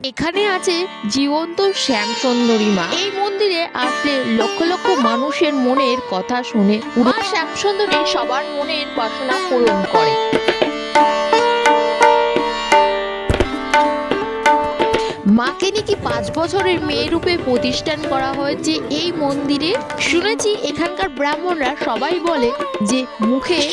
এখানে আছে জীবন্ত শ্যামসুন্দরী মা। এই মন্দিরে আসলে লক্ষ লক্ষ মানুষের মনের কথা শুনে মা শ্যামসুন্দরী সবার মনের বাসনা পূরণ করে। মাকে নাকি 5 বছরের মেয়ে রূপে প্রতিষ্ঠান করা হয়েছে এই মন্দিরে। শুনেছি এখানকার ব্রাহ্মণরা সবাই বলে যে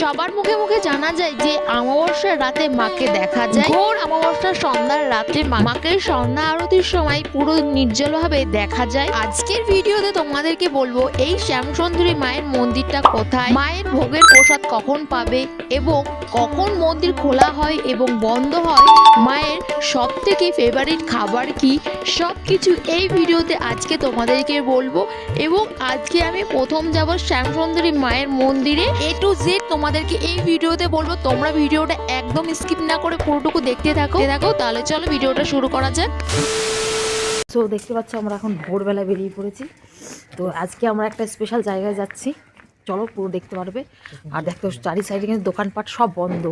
সবার মুখে মুখে জানা যায় যে অমাবস্যার রাতে মাকে দেখা যায়। ঘোর অমাবস্যার সন্ধ্যার রাতে মাকে সন্ধ্যা আরতির সময় পুরো নির্জলভাবে দেখা যায়। আজকের ভিডিওতে তোমাদেরকে বলবো এই শ্যামসুন্দরী মায়ের মন্দিরটা কোথায়, মায়ের ভোগের প্রসাদ কখন পাবে এবং কখন মন্দির খোলা হয় এবং বন্ধ হয়, মায়ের সব থেকে ফেভারিট খাবার কি, সবকিছু এই ভিডিওতে আজকে তোমাদেরকে বলবো। এবং আজকে আমি প্রথম যাব শ্যামসুন্দরী মায়ের মন্দিরে। A to Z তোমাদেরকে এই ভিডিওতে বলবো, তোমরা ভিডিওটা একদম স্কিপ না করে পুরোটুকু দেখতে থাকো। তাহলে চলো ভিডিওটা শুরু করা যাক। তো দেখতে পাচ্ছ আমরা এখন ভোরবেলায় বেরিয়ে পড়েছি। তো আজকে আমরা একটা স্পেশাল জায়গায় যাচ্ছি, চলো পুরো দেখতে পারবে। আর দেখো চারি সাইডে কিন্তু দোকানপাট সব বন্ধ।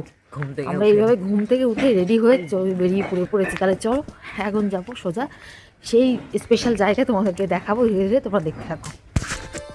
আমরা এইভাবে ঘুম থেকে উঠে রেডি হয়ে বেরিয়ে পড়েছি। তাহলে চলো এখন যাবো সোজা সেই স্পেশাল জায়গায়, তোমাদেরকে দেখাবো, ধীরে ধীরে তোমরা দেখতে থাকো।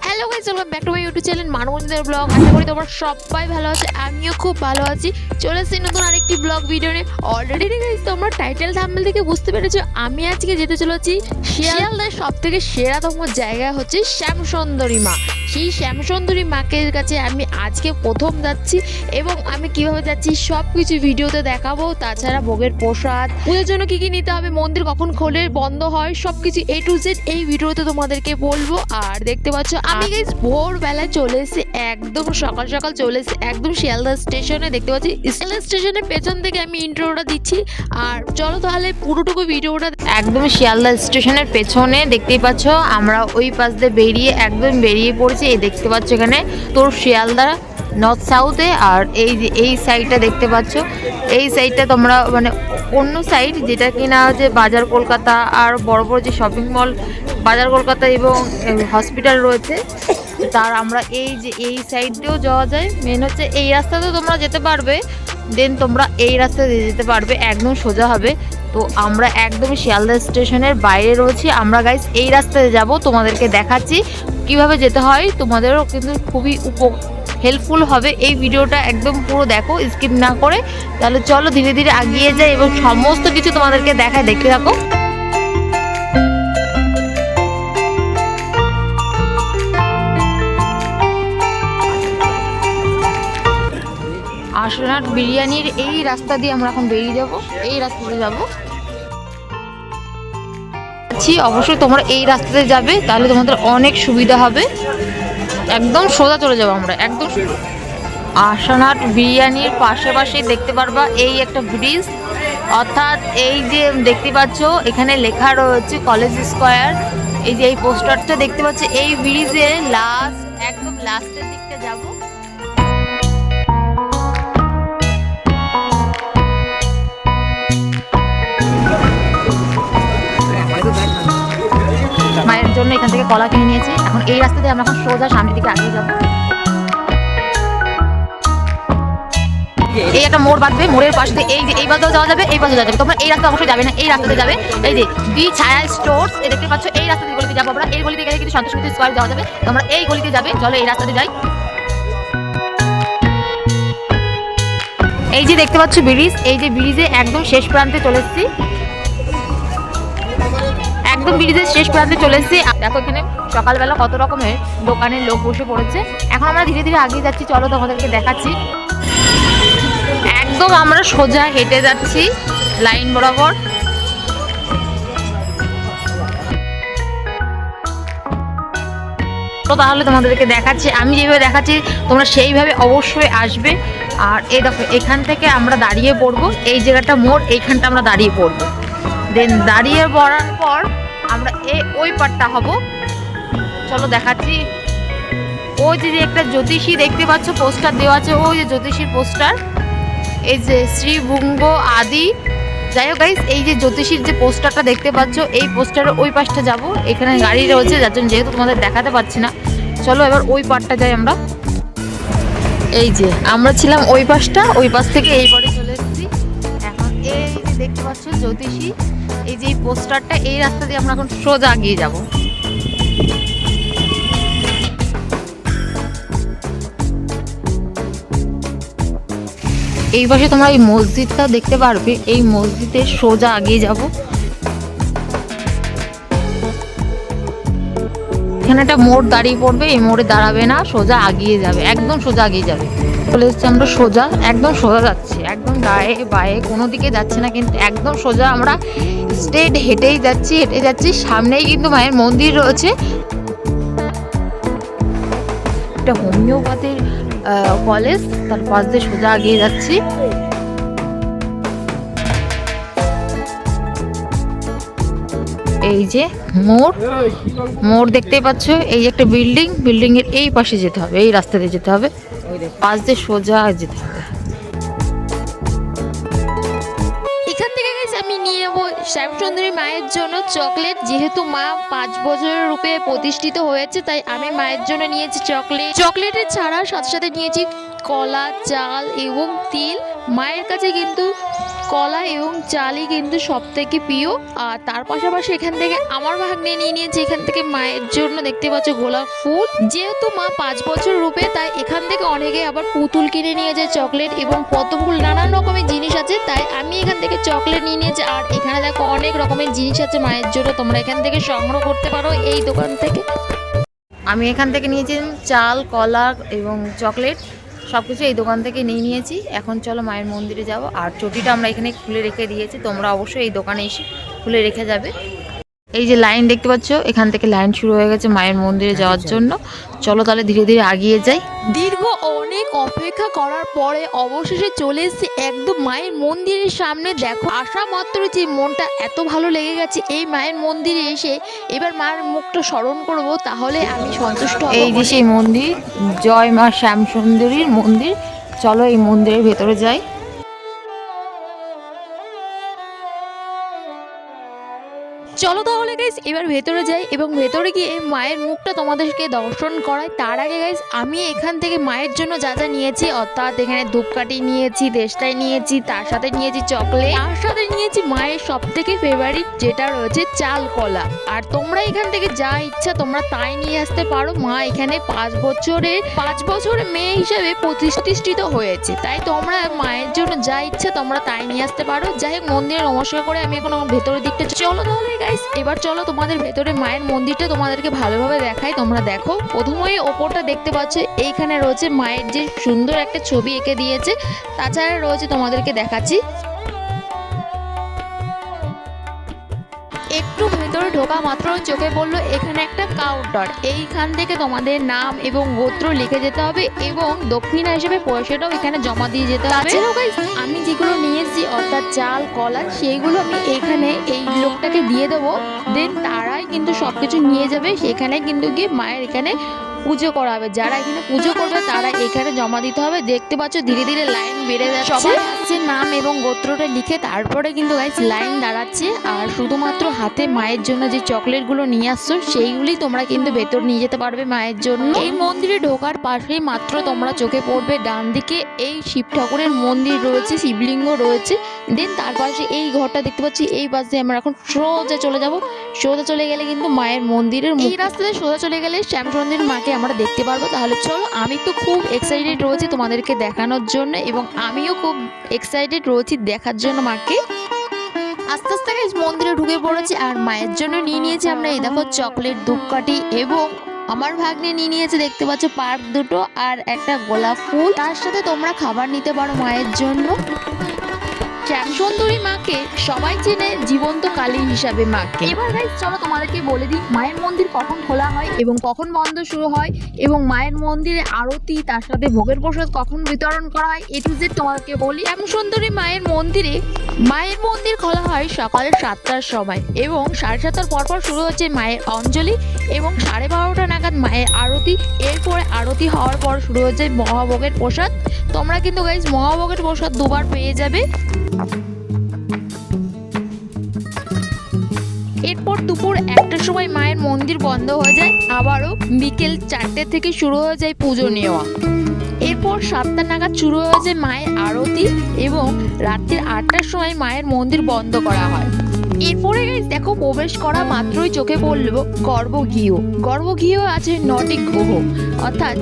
Hello guys, welcome back to my YouTube channel মানবন্দির ব্লগ। আশা করি তোমরা সবাই ভালো আছো, আমিও খুব ভালো আছি। চলে এসেছি নতুন আরেকটি ব্লগ ভিডিও নিয়ে। অলরেডি গাইস তোমরা টাইটেল থাম্বনেল থেকে বুঝতে পেরেছো আমি আজকে যেতে চলেছি শিয়ালদার সব থেকে সেরাতম জায়গা হচ্ছে শ্যামসুন্দরী মা। সেই শ্যামসুন্দরী মাকে কাছে আমি আজকে প্রথম যাচ্ছি এবং আমি কিভাবে যাচ্ছি সব কিছু ভিডিওতে দেখাবো। তাছাড়া ভোগের প্রসাদ, পুজোর জন্য কি কি নিতে হবে, মন্দির কখন খোলে বন্ধ হয়, সবকিছু A to Z এই ভিডিওতে তোমাদেরকে বলবো। আর দেখতে পাচ্ছ আমি গাইস ভোরবেলায় চলে এসেছি, একদম সকাল সকাল চলে এসেছি একদম শিয়ালদা স্টেশনে। দেখতে পাচ্ছি শিয়ালদা স্টেশনের পেছন থেকে আমি ইন্ট্রোটা দিচ্ছি। আর চলো তাহলে পুরোটুকু ভিডিওটা একদম শিয়ালদা স্টেশনের পেছনে দেখতেই পাচ্ছ আমরা ওই পাশ দিয়ে একদম বেরিয়ে পড়েছি। এই দেখতে পাচ্ছ এখানে তোর শিয়ালদা নর্থ সাউথে। আর এই যে এই সাইডটা দেখতে পাচ্ছ, এই সাইডটা তোমরা মানে অন্য সাইড যেটা কিনা হচ্ছে বাজার কলকাতা আর বড় বড় যে শপিং মল বাজার কলকাতা এবং হসপিটাল রয়েছে, তার আমরা এই যে এই সাইড দিয়েও যাওয়া যায়। মেন হচ্ছে এই রাস্তাতেও তোমরা যেতে পারবে, দেন তোমরা এই রাস্তা দিয়ে যেতে পারবে, একদম সোজা হবে। তো আমরা একদম শিয়ালদা স্টেশনের বাইরে রয়েছি। আমরা গাইস এই রাস্তাতে যাব, তোমাদেরকে দেখাচ্ছি কিভাবে যেতে হয়। তোমাদেরও কিন্তু খুবই হেল্পফুল হবে এই ভিডিওটা, একদম পুরো দেখো স্কিপ না করে। তাহলে চলো ধীরে ধীরে এগিয়ে যাই এবং সমস্ত কিছু তোমাদেরকে দেখায়, দেখতে থাকো। আশনাট বিরিয়ানির এই রাস্তা দিয়ে আমরা এখন বেরিয়ে যাব, এই রাস্তাতে যাব। অবশ্যই তোমরা এই রাস্তাতে যাবে, তাহলে তোমাদের অনেক সুবিধা হবে। একদম সোজা চলে যাবো আমরা, একদম আশনাট বিরিয়ানির পাশে দেখতে পারবা এই একটা ব্রিজ, অর্থাৎ এই যে দেখতে পাচ্ছ এখানে লেখা রয়েছে কলেজ স্কোয়ার। এই যে এই পোস্টারটা দেখতে পাচ্ছ, এই ব্রিজে একদম লাস্টের দিকটা যাব। মায়ের জন্য এখান থেকে কলা কিনে নিয়েছি। এখন এই রাস্তা দিয়ে আমরা এখন সোজা সামনের দিকে এগিয়ে যাবো। এই একটা মোড় বাঁধবে, মোড়ের পাশে এই যে এই পাশেও যাওয়া যাবে, এই পাশে যাওয়া যাবে। তোমরা এই রাস্তা অবশ্যই যাবে না, এই রাস্তাতে যাবে। এই যে বি ছায়া স্টোর্স দেখতে পাচ্ছ, এই রাস্তা দিয়ে গলিতে যাবো আমরা। এই গলিতে গেলে কিন্তু সন্তোষ মিত্র স্কয়ার যাওয়া যাবে, তোমরা এই গলিতে যাবে। চলো এই রাস্তাতে যাই। এই যে দেখতে পাচ্ছ ব্রিজ, এই যে ব্রিজে একদম শেষ প্রান্তে চলে এসেছি, একদম ব্রিজের শেষ প্রান্তে চলে এসেছি। দেখো এখানে সকালবেলা কত রকমের দোকানের লোক বসে পড়েছে। এখন আমরা ধীরে ধীরে এগিয়ে যাচ্ছি, চলো তোমাদেরকে দেখাচ্ছি। একদম আমরা সোজা হেঁটে যাচ্ছি লাইন বরাবর। তো তাহলে তোমাদেরকে দেখাচ্ছি, আমি যেভাবে দেখাচ্ছি তোমরা সেইভাবে অবশ্যই আসবে। আর এই দেখো এখান থেকে আমরা দাঁড়িয়ে পড়বো, এই জায়গাটা মোড়, এইখানটা আমরা দাঁড়িয়ে পড়বো। দেন দাঁড়িয়ে পড়ার পর আমরা ওই পারটা হব। চলো দেখাচ্ছি। ওই যে একটা জ্যোতিষী দেখতে পাচ্ছ পোস্টার দেওয়া আছে, ওই যে জ্যোতিষীর পোস্টার, এই যে শ্রী ভুঙ্গ আদি। যাই হোক গাইস, এই যে জ্যোতিষীর যে পোস্টারটা দেখতে পাচ্ছ, এই পোস্টারের ওই পাশটা যাব। এখানে গাড়ি রয়েছে, যার জন্য যেহেতু তোমাদের দেখাতে পাচ্ছি না। চলো এবার ওই পাশটা যাই আমরা। এই যে আমরা ছিলাম ওই পাশটা, ওই পাশ থেকে এই পারে চলে এসেছি। এখন এই দেখতে পাচ্ছ জ্যোতিষী, এই যে পোস্টারটা, এই রাস্তা দিয়ে আমরা এখন সোজা এগিয়ে যাব। এই পাশে তোমরা এই মসজিদটা দেখতে পারবে, এই মসজিদের সোজা এগিয়ে যাব। এখানে একটা মোড় দাঁড়িয়ে পড়বে, এই মোড়ে দাঁড়াবে না, সোজা এগিয়ে যাবে, একদম সোজা এগিয়ে যাবে। চলে এসেছি আমরা সোজা, একদম সোজা যাচ্ছি, একদম ডায়ে বায়ে কোনো দিকে যাচ্ছে না, কিন্তু একদম সোজা আমরা স্ট্রেট হেঁটেই যাচ্ছি। সামনেই কিন্তু মায়ের মন্দির রয়েছে। একটা হোমিওপ্যাথির কলেজ, তার পাশ দিয়ে সোজা এগিয়ে যাচ্ছি। এই যে মোড় দেখতেই পাচ্ছ, এই যে একটা বিল্ডিং এর এই পাশে যেতে হবে, এই রাস্তা দিয়ে যেতে হবে, পাশ দিয়ে সোজা যেতে হবে। এখান থেকে গেছে আমি নিয়ে নেবো শ্যামসুন্দরী মায়ের জন্য চকলেট। যেহেতু মা 5 বছরের রূপে প্রতিষ্ঠিত হয়েছে, তাই আমি মায়ের জন্য নিয়েছি চকলেটের ছাড়া সাথে সাথে নিয়েছি কলা, চাল এবং তিল। মায়ের কাছে কিন্তু কলা এবং চালই কিন্তু সব থেকে প্রিয়। আর তার পাশাপাশি এখান থেকে আমার ভাগ্নে নিয়ে নিয়েছি এখান থেকে মায়ের জন্য দেখতে পাচ্ছ গোলাপ ফুল। যেহেতু মা 5 বছর রূপে, তাই এখান থেকে অনেকে আবার পুতুল কিনে নিয়ে যায়, চকলেট এবং পদ্ম ফুল, নানান রকমের জিনিস আছে, তাই আমি এখান থেকে চকলেট নিয়ে নিয়েছি। আর এখানে দেখো অনেক রকমের জিনিস আছে মায়ের জন্য, তোমরা এখান থেকে সংগ্রহ করতে পারো এই দোকান থেকে। আমি এখান থেকে নিয়েছি চাল, কলা এবং চকলেট, সব কিছু এই দোকান থেকে নিয়েছি। এখন চলো মায়ের মন্দিরে যাব। আর চটিটা আমরা এখানে খুলে রেখে দিয়েছি, তোমরা অবশ্যই এই দোকানে এসে খুলে রেখে যাবে। এই যে লাইন দেখতে পাচ্ছ, এখান থেকে লাইন শুরু হয়ে গেছে মায়ের মন্দিরে যাওয়ার জন্য। চলো তাহলে ধীরে ধীরে এগিয়ে যাই। দীর্ঘ অনেক অপেক্ষা করার পরে অবশেষে চলে এসেছি একদম মায়ের মন্দিরের সামনে। দেখো আসা মাত্র যে মনটা এত ভালো লেগে গেছে এই মায়ের মন্দিরে এসে। এবার মায়ের মুখটা স্মরণ করব, তাহলে আমি সন্তুষ্ট হব। এই যে সেই মন্দির, জয় মা শ্যামসুন্দরীর মন্দির। চলো এই মন্দিরের ভেতরে যাই। চলো তাহলে গাইস এবার ভেতরে যাই এবং ভেতরে গিয়ে মায়ের মুখটা তোমাদেরকে দর্শন করাই। তার আগে গাইস আমি এখান থেকে মায়ের জন্য যা যা নিয়েছি, অর্থাৎ এখানে ধূপকাঠি নিয়েছি, দেশটাই নিয়েছি, তার সাথে নিয়েছি চকলেট, তার সাথে নিয়েছি মায়ের সব থেকে ফেভারিট যেটা রয়েছে চাল কলা। আর তোমরা এখান থেকে যা ইচ্ছা তোমরা তাই নিয়ে আসতে পারো। মা এখানে 5 বছরের মেয়ে হিসেবে প্রতিষ্ঠিত হয়েছে, তাই তোমরা মায়ের জন্য যা ইচ্ছা তোমরা তাই নিয়ে আসতে পারো। যাই হোক মন্দিরে নমস্কার করে আমি এখন ভেতরের দিকটা চলো তাহলে গাইস এবার চলো তোমাদের ভেতরে মায়ের মন্দিরটা তোমাদেরকে ভালোভাবে দেখাই। তোমরা দেখো প্রথমেই ওপরটা দেখতে পাচ্ছ, এইখানে রয়েছে মায়ের যে সুন্দর একটা ছবি এঁকে দিয়েছে। তাছাড়া রয়েছে তোমাদেরকে দেখাচ্ছি, একটু ভেতরে ঢোকা মাত্র চোখে পড়লো এখানে একটা কাউন্টার। এইখান থেকে তোমাদের নাম এবং গোত্র লিখে যেতে হবে এবং দক্ষিণা হিসেবে পয়সাটাও এখানে জমা দিয়ে যেতে হবে। আমি যেগুলো নিয়েছি অর্থাৎ চাল কলা, সেইগুলো আমি এখানে এই লোকটাকে দিয়ে দেবো, দেন তারাই কিন্তু সবকিছু নিয়ে যাবে। সেখানে কিন্তু গিয়ে মায়ের এখানে পুজো করা হবে। যারা এখানে পুজো করবে তারা এখানে জমা দিতে হবে। দেখতে পাচ্ছ ধীরে ধীরে লাইন বেড়ে যাচ্ছে, সবাই আসছে নাম এবং গোত্রটা লিখে, তারপরে কিন্তু গাইস লাইন দাঁড়াচ্ছে। আর শুধুমাত্র হাতে মায়ের জন্য যে চকলেটগুলো নিয়ে আসছো সেইগুলি তোমরা কিন্তু ভেতর নিয়ে যেতে পারবে মায়ের জন্য। এই মন্দিরে ঢোকার পাশেই মাত্র তোমরা চোখে পড়বে ডান দিকে এই শিব ঠাকুরের মন্দির রয়েছে, শিবলিঙ্গ রয়েছে। দেন তার পাশে এই ঘরটা দেখতে পাচ্ছি, এই পাশে আমরা এখন সোজা চলে যাব। সোজা চলে গেলে কিন্তু মায়ের মন্দিরের এই রাস্তাতে সোজা চলে গেলে শ্যামসুন্দরী মাকে আমরা দেখতে পারবো। তাহলে চলো, আমি তো খুব এক্সাইটেড রয়েছি তোমাদেরকে দেখানোর জন্য এবং আমিও খুব এক্সাইটেড রয়েছি দেখার জন্য মাকে। আস্তে আস্তে মন্দিরে ঢুকে পড়েছি আর মায়ের জন্য নিয়ে নিয়েছি আমরা এই দেখো চকলেট, ধূপকাঠি এবং আমার ভাগ্নে নিয়ে নিয়েছে দেখতে পাচ্ছ পার্ক দুটো আর একটা গোলাপ ফুল। তার সাথে তোমরা খাবার নিতে পারো মায়ের জন্য। শ্যামসুন্দরী মাকে সবাই চেনে জীবন্ত কালী হিসাবে মাকে। এবার গাইস চলো তোমাদেরকে বলে দিই মায়ের মন্দির কখন খোলা হয় এবং কখন বন্ধ শুরু হয় এবং মায়ের মন্দিরে আরতি, তার সাথে ভোগের প্রসাদ কখন বিতরণ করা হয়, এ টু জেড তোমাদেরকে বলি। শ্যামসুন্দরী মায়ের মন্দির খোলা হয় সকালে 7টার সময় এবং 7:30টার পরপর শুরু হচ্ছে মায়ের অঞ্জলি এবং 12:30টা নাগাদ মায়ের আরতি। এরপরে আরতি হওয়ার পর শুরু হচ্ছে মহাভোগের প্রসাদ। তোমরা কিন্তু গাইস মহাভোগের প্রসাদ দুবার পেয়ে যাবে। এরপর দুপুর 1টার সময় মায়ের মন্দির বন্ধ হয়ে যায়, আবারও বিকেল 4টে থেকে শুরু হয়ে যায় পুজো নেওয়া। এরপর 7টা নাগাদ শুরু হয়েছে মায়ের আরতি এবং রাত্রির 8টার সময় মায়ের মন্দির বন্ধ করা হয়। এরপরে দেখো প্রবেশ করা মাত্রই চোখে পড়ল গর্ভগৃহ। গর্ভগৃহ আছে 9টি গ্রহ, অর্থাৎ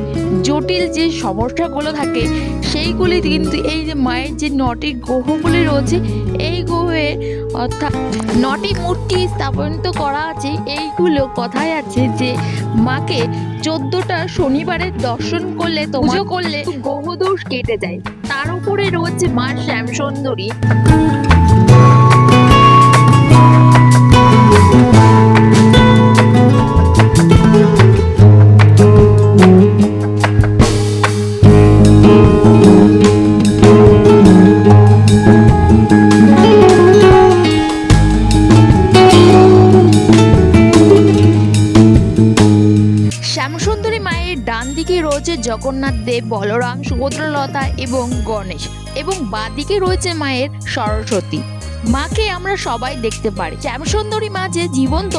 জটিল যে সমস্যাগুলো থাকে সেইগুলি কিন্তু এই যে মায়ের যে 9টি গ্রহগুলি রয়েছে এই গ্রহের অর্থাৎ 9টি মূর্তি স্থাপনিত করা আছে। এইগুলো কথায় আছে যে মাকে 14টা শনিবারের দর্শন করলে পুজো করলে গ্রহদোষ কেটে যায়। তার উপরে রয়েছে মা শ্যামসুন্দরী। শ্যামসুন্দরী মায়ের ডান দিকে রয়েছে জগন্নাথ দেব, বলরাম, সুভদ্রলতা এবং গণেশ, এবং বাঁ দিকে রয়েছে মায়ের সরস্বতী। মাকে আমরা সবাই দেখতে পারি। শ্যামসুন্দরী মা যে জীবন্ত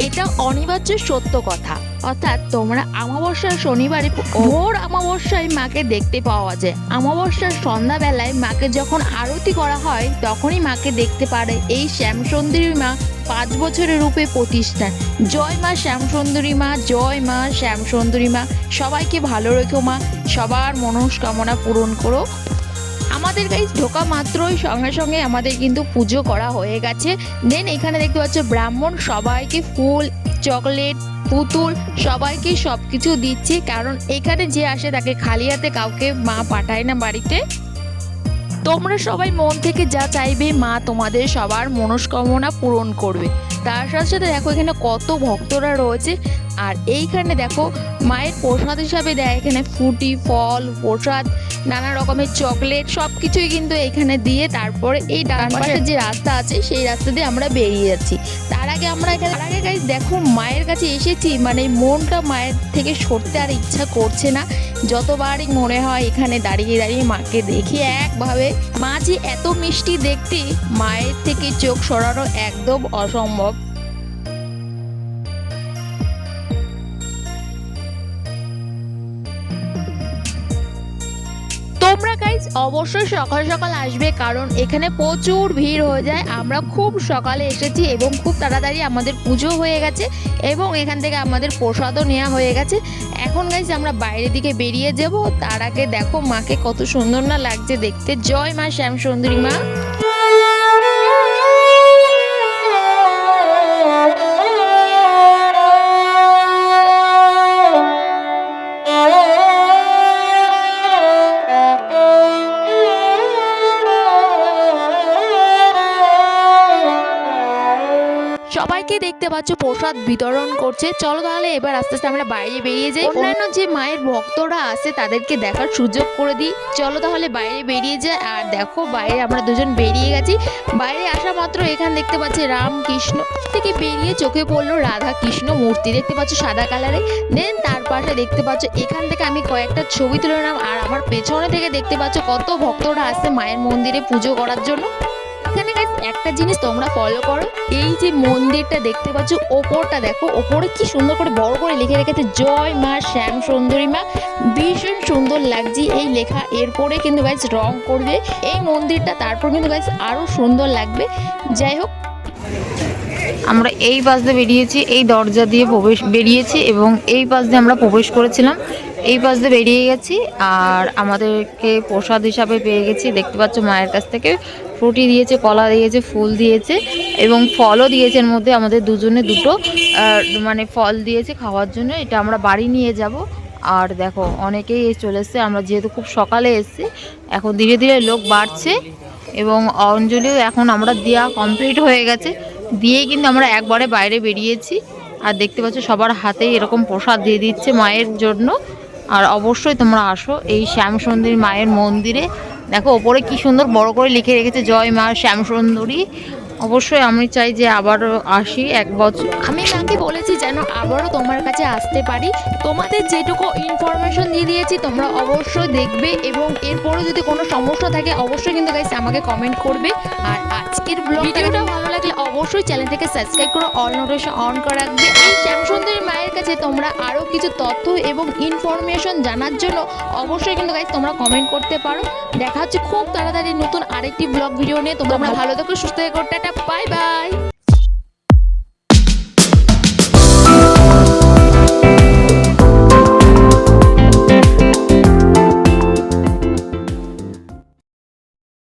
এটা অনিবার্য সত্য কথা। অর্থাৎ তোমরা অমাবস্যার শনিবারে ভোর অমাবস্যায় মাকে দেখতে পাওয়া যায়। অমাবস্যার সন্ধ্যাবেলায় মাকে যখন আরতি করা হয় তখনই মাকে দেখতে পারে। এই শ্যামসুন্দরী মা 5 বছরের রূপে প্রতিষ্ঠান। জয় মা শ্যামসুন্দরী মা, জয় মা শ্যামসুন্দরী মা। সবাইকে ভালো রেখো মা, সবার মনস্কামনা পূরণ করো। আমাদের গাইস ঢোকা মাত্রই সঙ্গে সঙ্গে আমাদের কিন্তু পুজো করা হয়ে গেছে। দেন এখানে দেখতে পাচ্ছ ব্রাহ্মণ সবাইকে ফুল, চকলেট, পুতুল সবাইকে সবকিছু দিচ্ছে, কারণ এখানে যে আসে তাকে খালি হাতে কাউকে মা পাঠায় না বাড়িতে। তোমরা সবাই মন থেকে যা চাইবে মা তোমাদের সবার মনস্কামনা পূরণ করবে। তার সাথে সাথে দেখো এখানে কত ভক্তরা রয়েছে। আর এইখানে দেখো মায়ের প্রসাদ হিসাবে দেয় এখানে ফ্রুটি, ফল, প্রসাদ, নানা রকমের চকলেট সবকিছুই কিন্তু এখানে দিয়ে তারপরে এই ডান পাশে যে রাস্তা আছে সেই রাস্তা দিয়ে আমরা বেরিয়ে যাচ্ছি। তার আগে আমরা এখানে গাইস দেখো মায়ের কাছে এসেছি, মানে মনটা মায়ের থেকে সরতে আর ইচ্ছা করছে না। যতবারই মনে হয় এখানে দাঁড়িয়ে দাঁড়িয়ে মাকে দেখি একভাবে। মা যে এত মিষ্টি দেখতে, মায়ের থেকে চোখ সরানো একদম অসম্ভব। তোমরা গাইস অবশ্যই সকাল সকাল আসবে, কারণ এখানে প্রচুর ভিড় হয়ে যায়। আমরা খুব সকালে এসেছি এবং খুব তাড়াতাড়ি আমাদের পুজো হয়ে গেছে এবং এখান থেকে আমাদের প্রসাদও নেওয়া হয়ে গেছে। এখন গাইস আমরা বাইরের দিকে বেরিয়ে যাব। তার আগে দেখো মাকে কত সুন্দর না লাগছে দেখতে। জয় মা শ্যামসুন্দরী মা। সবাইকে দেখতে পাচ্ছ প্রসাদ বিতরণ করছে। চলো তাহলে এবার আস্তে আস্তে আমরা বাইরে বেরিয়ে যাই, অন্যান্য যে মায়ের ভক্তরা আছে তাদেরকে দেখার সুযোগ করে দিই। চলো তাহলে বাইরে বেরিয়ে যাই। আর দেখো বাইরে আমরা দুজন বেরিয়ে গেছি। বাইরে আসা মাত্র এখানে দেখতে পাচ্ছি রামকৃষ্ণ থেকে বেরিয়ে চোখে পড়লো রাধা কৃষ্ণ মূর্তি, দেখতে পাচ্ছ সাদা কালারে। দেন তার পাশে দেখতে পাচ্ছ এখান থেকে আমি কয়েকটা ছবি তুলে নিলাম। আর আমার পেছনে থেকে দেখতে পাচ্ছ কত ভক্তরা আসছে মায়ের মন্দিরে পুজো করার জন্য। এখানে গাইস একটা জিনিস তোমরা ফলো করো, এই যে মন্দিরটা দেখতে পাচ্ছ ওপরটা দেখো, ওপরে কি সুন্দর করে বড় করে লিখে রেখেছে জয় মা শ্যামসুন্দরী মা। ভীষণ সুন্দর লাগছে এই লেখা। এরপরে কিন্তু গাইস রং করবে এই মন্দিরটা, তারপর কিন্তু গাইস আরো সুন্দর লাগবে। যাই হোক আমরা এই পাশ দিয়ে বেরিয়েছি, এই দরজা দিয়ে বেরিয়েছি এবং এই পাশ দিয়ে আমরা প্রবেশ করেছিলাম। এই পাশ দিয়ে বেরিয়ে গেছি আর আমাদেরকে প্রসাদ হিসাবে পেয়ে গেছি। দেখতে পাচ্ছ মায়ের কাছ থেকে ফ্রুটি দিয়েছে, কলা দিয়েছে, ফুল দিয়েছে এবং ফলও দিয়েছে। এর মধ্যে আমাদের দুজনে দুটো মানে ফল দিয়েছে খাওয়ার জন্য। এটা আমরা বাড়ি নিয়ে যাব। আর দেখো অনেকেই চলে এসছে, আমরা যেহেতু খুব সকালে এসেছি, এখন ধীরে ধীরে লোক বাড়ছে এবং অঞ্জলিও এখন আমরা দেওয়া কমপ্লিট হয়ে গেছে। দিয়ে কিন্তু আমরা একবারে বাইরে বেরিয়েছি। আর দেখতে পাচ্ছ সবার হাতেই এরকম প্রসাদ দিয়ে দিচ্ছে মায়ের জন্য। আর অবশ্যই তোমরা আসো এই শ্যামসুন্দরী মায়ের মন্দিরে। দেখো ওপরে কি সুন্দর বড় করে লিখে রেখেছে জয় মা শ্যামসুন্দরী। অবশ্যই আমি চাই যে আবারও আসি 1 বছর। আমি মাকে বলেছি যেন আবারও তোমার কাছে আসতে পারি। তোমাদের যেটুকু ইনফরমেশন দিয়ে দিয়েছি তোমরা অবশ্যই দেখবে, এবং এরপরও যদি কোনো সমস্যা থাকে অবশ্যই কিন্তু গাইস আমাকে কমেন্ট করবে। আর আজকের ভিডিওটা ভালো লাগলে অবশ্যই চ্যানেলটাকে সাবস্ক্রাইব করে অল নোটিফিকেশন অন করে রাখবে। এই শ্যামসুন্দরী মায়ের কাছে তোমরা আরও কিছু তথ্য এবং ইনফরমেশন জানার জন্য অবশ্যই কিন্তু গাইস তোমরা কমেন্ট করতে পারো। দেখা হচ্ছে খুব তাড়াতাড়ি নতুন আরেকটি ব্লগ ভিডিও নিয়ে। তোমরা ভালো থেকো, সুস্থ থেকো, টাটা, বাই বাই।